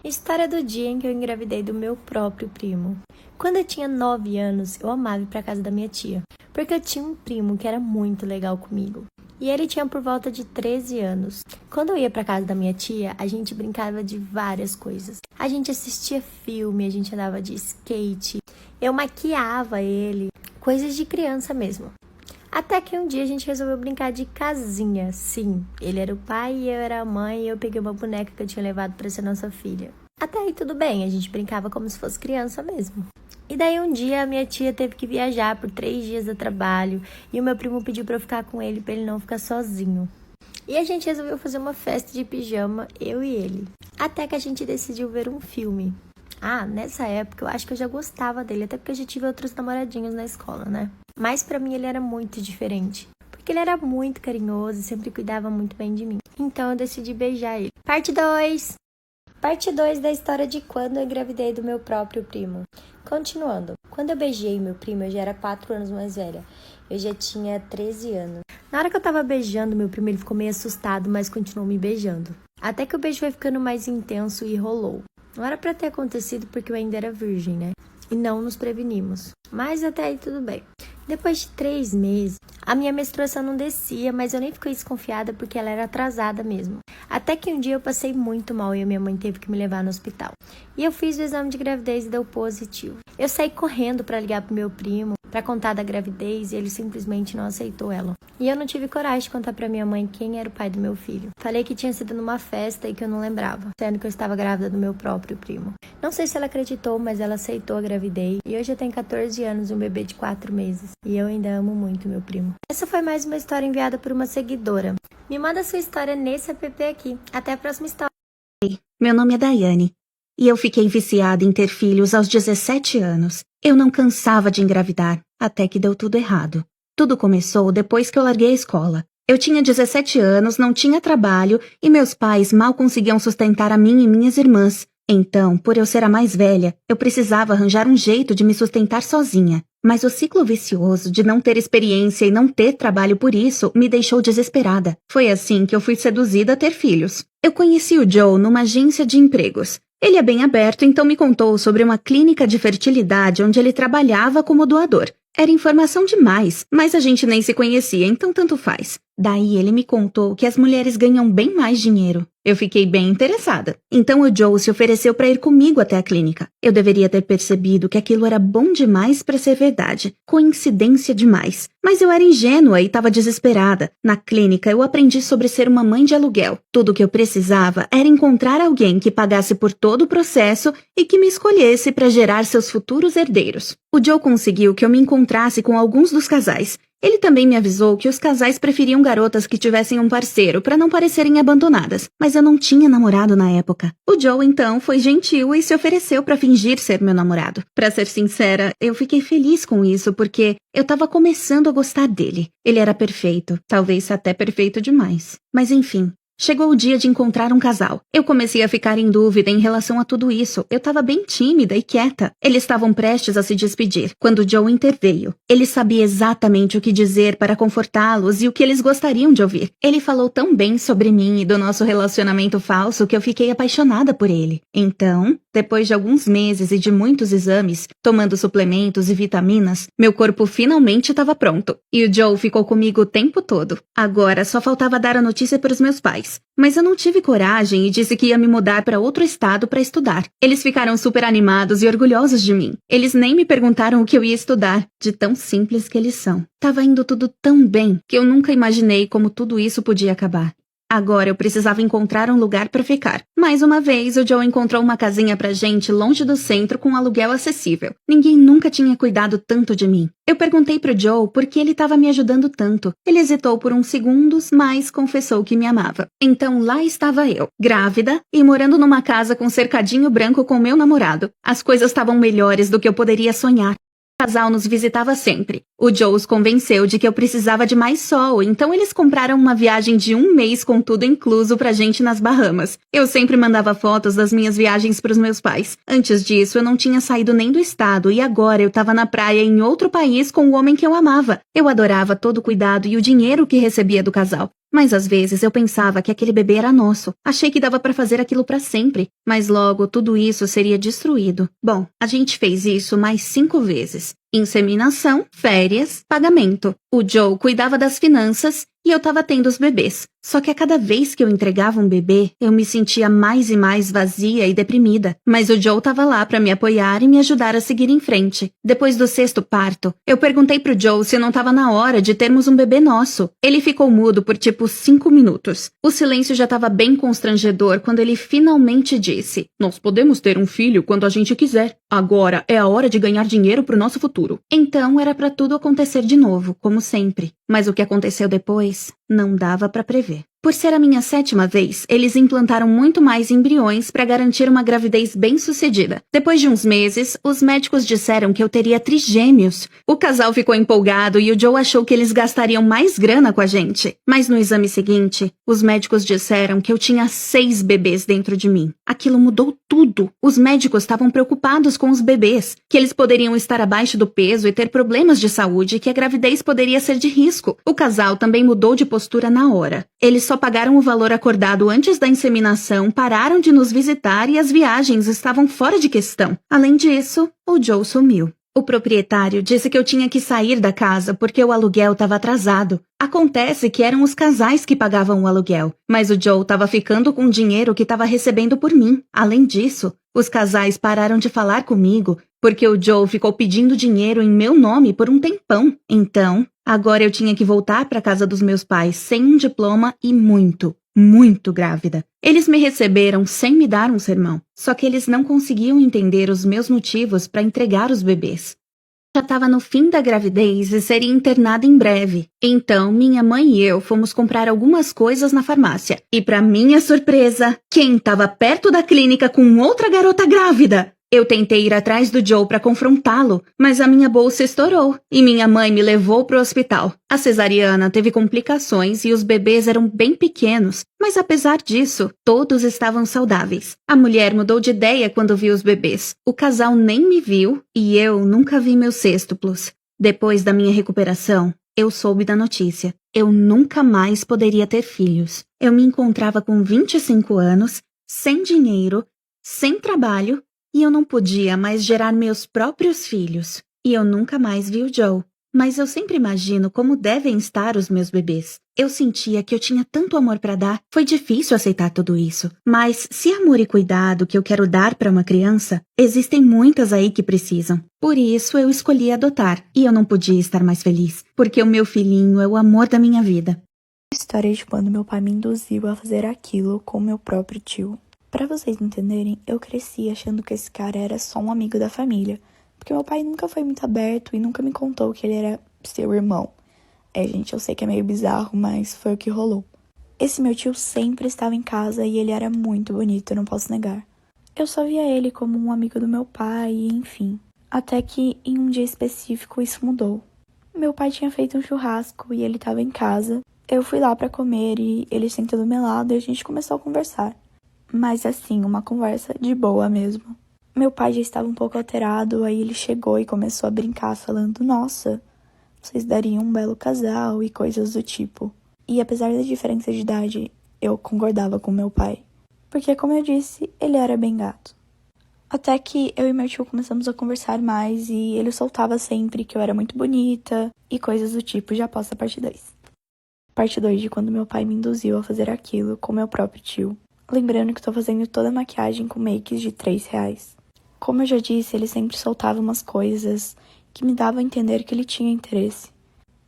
História do dia em que eu engravidei do meu próprio primo. Quando eu tinha 9 anos, eu amava ir pra casa da minha tia, porque eu tinha um primo que era muito legal comigo. E ele tinha por volta de 13 anos. Quando eu ia pra casa da minha tia, a gente brincava de várias coisas. A gente assistia filme, a gente andava de skate, eu maquiava ele, coisas de criança mesmo. Até que um dia a gente resolveu brincar de casinha. Sim, ele era o pai e eu era a mãe e eu peguei uma boneca que eu tinha levado pra ser nossa filha. Até aí tudo bem, a gente brincava como se fosse criança mesmo. E daí um dia a minha tia teve que viajar por 3 dias de trabalho e o meu primo pediu pra eu ficar com ele pra ele não ficar sozinho. E a gente resolveu fazer uma festa de pijama, eu e ele. Até que a gente decidiu ver um filme. Nessa época eu acho que eu já gostava dele, até porque eu já tive outros namoradinhos na escola, né? Mas pra mim ele era muito diferente, porque ele era muito carinhoso e sempre cuidava muito bem de mim. Então eu decidi beijar ele. Parte 2! Parte 2 da história de quando eu engravidei do meu próprio primo. Continuando, quando eu beijei meu primo, eu já era 4 anos mais velha. Eu já tinha 13 anos. Na hora que eu tava beijando meu primo, ele ficou meio assustado, mas continuou me beijando. Até que o beijo foi ficando mais intenso e rolou. Não era pra ter acontecido porque eu ainda era virgem, né? E não nos prevenimos. Mas até aí tudo bem. Depois de 3 meses, a minha menstruação não descia, mas eu nem fiquei desconfiada porque ela era atrasada mesmo. Até que um dia eu passei muito mal e a minha mãe teve que me levar no hospital. E eu fiz o exame de gravidez e deu positivo. Eu saí correndo pra ligar pro meu primo, pra contar da gravidez, e ele simplesmente não aceitou ela. E eu não tive coragem de contar pra minha mãe quem era o pai do meu filho. Falei que tinha sido numa festa e que eu não lembrava, sendo que eu estava grávida do meu próprio primo. Não sei se ela acreditou, mas ela aceitou a gravidez. E hoje eu tenho 14 anos e um bebê de 4 meses. E eu ainda amo muito meu primo. Essa foi mais uma história enviada por uma seguidora. Me manda sua história nesse app aqui. Até a próxima história. Meu nome é Daiane. E eu fiquei viciada em ter filhos aos 17 anos. Eu não cansava de engravidar, até que deu tudo errado. Tudo começou depois que eu larguei a escola. Eu tinha 17 anos, não tinha trabalho e meus pais mal conseguiam sustentar a mim e minhas irmãs. Então, por eu ser a mais velha, eu precisava arranjar um jeito de me sustentar sozinha. Mas o ciclo vicioso de não ter experiência e não ter trabalho por isso me deixou desesperada. Foi assim que eu fui seduzida a ter filhos. Eu conheci o Joe numa agência de empregos. Ele é bem aberto, então me contou sobre uma clínica de fertilidade onde ele trabalhava como doador. Era informação demais, mas a gente nem se conhecia, então tanto faz. Daí ele me contou que as mulheres ganham bem mais dinheiro. Eu fiquei bem interessada. Então o Joe se ofereceu para ir comigo até a clínica. Eu deveria ter percebido que aquilo era bom demais para ser verdade. Coincidência demais. Mas eu era ingênua e estava desesperada. Na clínica eu aprendi sobre ser uma mãe de aluguel. Tudo o que eu precisava era encontrar alguém que pagasse por todo o processo e que me escolhesse para gerar seus futuros herdeiros. O Joe conseguiu que eu me encontrasse com alguns dos casais. Ele também me avisou que os casais preferiam garotas que tivessem um parceiro para não parecerem abandonadas, mas eu não tinha namorado na época. O Joe, então, foi gentil e se ofereceu para fingir ser meu namorado. Para ser sincera, eu fiquei feliz com isso porque eu estava começando a gostar dele. Ele era perfeito, talvez até perfeito demais. Mas enfim. Chegou o dia de encontrar um casal. Eu comecei a ficar em dúvida em relação a tudo isso. Eu estava bem tímida e quieta. Eles estavam prestes a se despedir, quando Joe interveio. Ele sabia exatamente o que dizer para confortá-los e o que eles gostariam de ouvir. Ele falou tão bem sobre mim e do nosso relacionamento falso que eu fiquei apaixonada por ele. Então, depois de alguns meses e de muitos exames, tomando suplementos e vitaminas, meu corpo finalmente estava pronto. E o Joe ficou comigo o tempo todo. Agora só faltava dar a notícia para os meus pais. Mas eu não tive coragem e disse que ia me mudar para outro estado para estudar. Eles ficaram super animados e orgulhosos de mim. Eles nem me perguntaram o que eu ia estudar, de tão simples que eles são. Tava indo tudo tão bem que eu nunca imaginei como tudo isso podia acabar. Agora eu precisava encontrar um lugar para ficar. Mais uma vez, o Joe encontrou uma casinha pra gente longe do centro com um aluguel acessível. Ninguém nunca tinha cuidado tanto de mim. Eu perguntei pro Joe por que ele estava me ajudando tanto. Ele hesitou por uns segundos, mas confessou que me amava. Então lá estava eu, grávida e morando numa casa com cercadinho branco com meu namorado. As coisas estavam melhores do que eu poderia sonhar. O casal nos visitava sempre. O Joe os convenceu de que eu precisava de mais sol, então eles compraram uma viagem de 1 mês com tudo incluso pra gente nas Bahamas. Eu sempre mandava fotos das minhas viagens pros meus pais. Antes disso, eu não tinha saído nem do estado e agora eu tava na praia em outro país com o homem que eu amava. Eu adorava todo o cuidado e o dinheiro que recebia do casal. Mas às vezes eu pensava que aquele bebê era nosso. Achei que dava pra fazer aquilo pra sempre. Mas logo tudo isso seria destruído. Bom, a gente fez isso mais 5 vezes. Inseminação, férias, pagamento. O Joe cuidava das finanças e eu tava tendo os bebês. Só que a cada vez que eu entregava um bebê, eu me sentia mais e mais vazia e deprimida. Mas o Joe tava lá pra me apoiar e me ajudar a seguir em frente. Depois do 6º parto, eu perguntei pro Joe se não tava na hora de termos um bebê nosso. Ele ficou mudo por tipo 5 minutos. O silêncio já tava bem constrangedor quando ele finalmente disse: "Nós podemos ter um filho quando a gente quiser. Agora é a hora de ganhar dinheiro pro nosso futuro." Então era pra tudo acontecer de novo, como sempre. Mas o que aconteceu depois não dava pra prever. Por ser a minha 7ª vez, eles implantaram muito mais embriões para garantir uma gravidez bem-sucedida. Depois de uns meses, os médicos disseram que eu teria trigêmeos. O casal ficou empolgado e o Joe achou que eles gastariam mais grana com a gente. Mas no exame seguinte, os médicos disseram que eu tinha 6 bebês dentro de mim. Aquilo mudou tudo. Os médicos estavam preocupados com os bebês, que eles poderiam estar abaixo do peso e ter problemas de saúde e que a gravidez poderia ser de risco. O casal também mudou de postura na hora. Eles só pagaram o valor acordado antes da inseminação, pararam de nos visitar e as viagens estavam fora de questão. Além disso, o Joe sumiu. O proprietário disse que eu tinha que sair da casa porque o aluguel estava atrasado. Acontece que eram os casais que pagavam o aluguel, mas o Joe estava ficando com o dinheiro que estava recebendo por mim. Além disso, os casais pararam de falar comigo porque o Joe ficou pedindo dinheiro em meu nome por um tempão. Então, agora eu tinha que voltar para a casa dos meus pais sem um diploma e muito grávida. Eles me receberam sem me dar um sermão, só que eles não conseguiam entender os meus motivos para entregar os bebês. Já estava no fim da gravidez e seria internada em breve. Então, minha mãe e eu fomos comprar algumas coisas na farmácia. E para minha surpresa, quem estava perto da clínica com outra garota grávida? Eu tentei ir atrás do Joe para confrontá-lo, mas a minha bolsa estourou e minha mãe me levou para o hospital. A cesariana teve complicações e os bebês eram bem pequenos, mas apesar disso, todos estavam saudáveis. A mulher mudou de ideia quando viu os bebês. O casal nem me viu e eu nunca vi meus sextuplos. Depois da minha recuperação, eu soube da notícia. Eu nunca mais poderia ter filhos. Eu me encontrava com 25 anos, sem dinheiro, sem trabalho, e eu não podia mais gerar meus próprios filhos. E eu nunca mais vi o Joe. Mas eu sempre imagino como devem estar os meus bebês. Eu sentia que eu tinha tanto amor para dar. Foi difícil aceitar tudo isso. Mas se amor e cuidado que eu quero dar para uma criança, existem muitas aí que precisam. Por isso eu escolhi adotar. E eu não podia estar mais feliz. Porque o meu filhinho é o amor da minha vida. História de quando meu pai me induziu a fazer aquilo com meu próprio tio. Pra vocês entenderem, eu cresci achando que esse cara era só um amigo da família, porque meu pai nunca foi muito aberto e nunca me contou que ele era seu irmão. Gente, eu sei que é meio bizarro, mas foi o que rolou. Esse meu tio sempre estava em casa e ele era muito bonito, eu não posso negar. Eu só via ele como um amigo do meu pai e enfim. Até que, em um dia específico, isso mudou. Meu pai tinha feito um churrasco e ele estava em casa. Eu fui lá pra comer e ele sentou do meu lado e a gente começou a conversar. Mas assim, uma conversa de boa mesmo. Meu pai já estava um pouco alterado, aí ele chegou e começou a brincar, falando: "Nossa, vocês dariam um belo casal" e coisas do tipo. E apesar da diferença de idade, eu concordava com meu pai. Porque, como eu disse, ele era bem gato. Até que eu e meu tio começamos a conversar mais e ele soltava sempre que eu era muito bonita e coisas do tipo. Já posso a parte 2. Parte 2 de quando meu pai me induziu a fazer aquilo com meu próprio tio. Lembrando que tô fazendo toda a maquiagem com makes de R$3. Como eu já disse, ele sempre soltava umas coisas que me davam a entender que ele tinha interesse.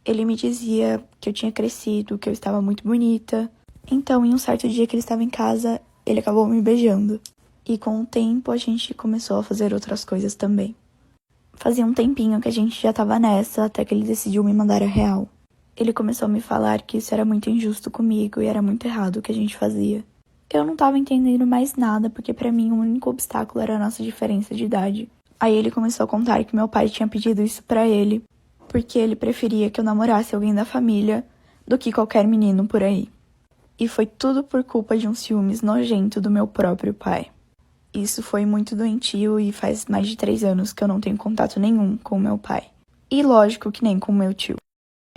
Ele me dizia que eu tinha crescido, que eu estava muito bonita. Então, em um certo dia que ele estava em casa, ele acabou me beijando. E com o tempo, a gente começou a fazer outras coisas também. Fazia um tempinho que a gente já tava nessa, até que ele decidiu me mandar a real. Ele começou a me falar que isso era muito injusto comigo e era muito errado o que a gente fazia. Eu não tava entendendo mais nada, porque pra mim o único obstáculo era a nossa diferença de idade. Aí ele começou a contar que meu pai tinha pedido isso pra ele, porque ele preferia que eu namorasse alguém da família do que qualquer menino por aí. E foi tudo por culpa de um ciúmes nojento do meu próprio pai. Isso foi muito doentio e faz mais de 3 anos que eu não tenho contato nenhum com o meu pai. E lógico que nem com o meu tio.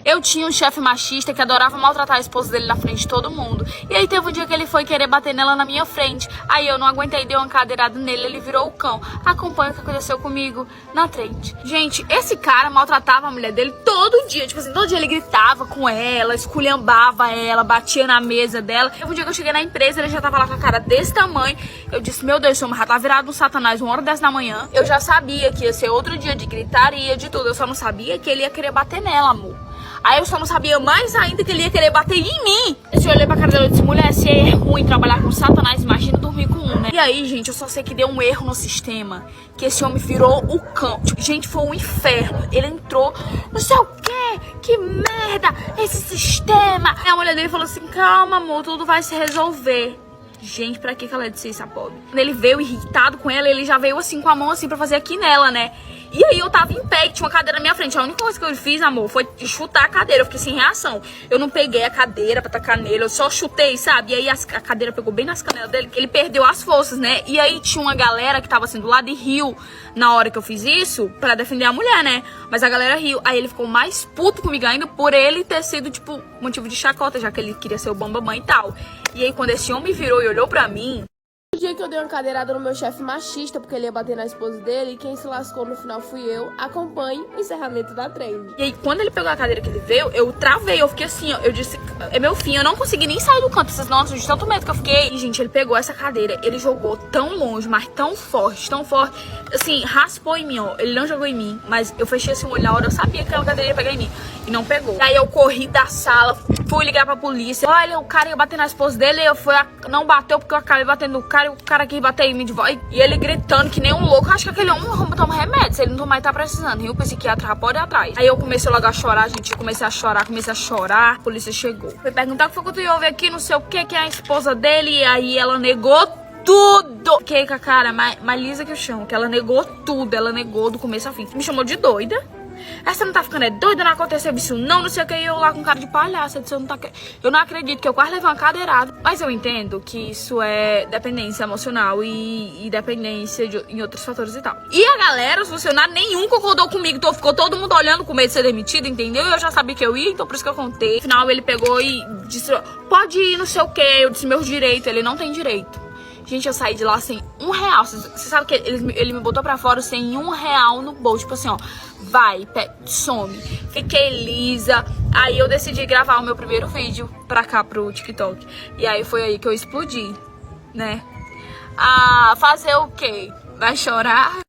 Eu tinha um chefe machista que adorava maltratar a esposa dele na frente de todo mundo. E aí teve um dia que ele foi querer bater nela na minha frente. Aí eu não aguentei, dei uma cadeirada nele, ele virou o cão. Acompanha o que aconteceu comigo na frente. Gente, esse cara maltratava a mulher dele todo dia. Tipo assim, todo dia ele gritava com ela, esculhambava ela, batia na mesa dela. Teve um dia que eu cheguei na empresa, ele já tava lá com a cara desse tamanho. Eu disse, meu Deus, já tá virado um satanás 1h10 da manhã. Eu já sabia que ia ser outro dia de gritaria, de tudo. Eu só não sabia que ele ia querer bater nela, amor. Aí eu só não sabia mais ainda que ele ia querer bater em mim. Eu olhei pra cara dela e disse, mulher, se é ruim trabalhar com satanás, imagina dormir com um, né? E aí, gente, eu só sei que deu um erro no sistema, que esse homem virou o cão. Tipo, gente, foi um inferno. Ele entrou, não sei o quê, que merda, esse sistema. E a mulher dele falou assim, calma, amor, tudo vai se resolver. Gente, pra que ela disse isso, a pobre? Quando ele veio irritado com ela, ele já veio assim com a mão assim pra fazer aqui nela, né? E aí eu tava em pé e tinha uma cadeira na minha frente. A única coisa que eu fiz, amor, foi chutar a cadeira. Eu fiquei sem reação. Eu não peguei a cadeira pra tacar nele, eu só chutei, sabe? E aí a cadeira pegou bem nas canelas dele, ele perdeu as forças, né? E aí tinha uma galera que tava assim do lado e riu na hora que eu fiz isso pra defender a mulher, né? Mas a galera riu. Aí ele ficou mais puto comigo ainda por ele ter sido, tipo, motivo de chacota, já que ele queria ser o bambambam e tal. E aí quando esse homem virou e olhou pra mim... O dia que eu dei uma cadeirada no meu chefe machista, porque ele ia bater na esposa dele, e quem se lascou no final fui eu. Acompanhe o encerramento da trend. E aí, quando ele pegou a cadeira que ele veio, eu travei, eu fiquei assim, ó, eu disse, é meu fim, eu não consegui nem sair do canto, essas notas de tanto medo que eu fiquei. E, gente, ele pegou essa cadeira, ele jogou tão longe, mas tão forte, assim, raspou em mim, ó, ele não jogou em mim, mas eu fechei assim o olho na hora, eu sabia que aquela cadeira ia pegar em mim, e não pegou. E aí eu corri da sala, fui ligar pra polícia, olha, o cara ia bater na esposa dele, não bateu porque eu acabei batendo no cara, e o cara quis bater em mim de volta. E ele gritando que nem um louco. Acho que aquele homem toma remédio. Se ele não tomar, ele tá precisando. E o psiquiatra pode ir atrás. Aí eu comecei logo a chorar, gente. Comecei a chorar. A polícia chegou. Foi perguntar o que foi que tu ouve aqui, não sei o que é a esposa dele. E aí ela negou tudo. Fiquei com a cara mais lisa que o chão. Que ela negou tudo. Ela negou do começo ao fim. Me chamou de doida. Essa não tá ficando doida, não aconteceu isso não sei o que, eu lá com cara de palhaça, eu não acredito que eu quase levei uma cadeirada, mas eu entendo que isso é dependência emocional e dependência em outros fatores e tal. E a galera, os funcionários, nenhum concordou comigo, então ficou todo mundo olhando com medo de ser demitido, entendeu? Eu já sabia que eu ia, então por isso que eu contei. No final ele pegou e disse, pode ir, não sei o que, eu disse meus direitos, ele não tem direito. Gente, eu saí de lá sem R$1. Você sabe que ele me botou pra fora sem R$1 no bolso. Tipo assim, ó, vai, some. Fiquei lisa. Aí eu decidi gravar o meu primeiro vídeo pra cá, pro TikTok. E aí foi aí que eu explodi, né? Ah, fazer o quê? Vai chorar?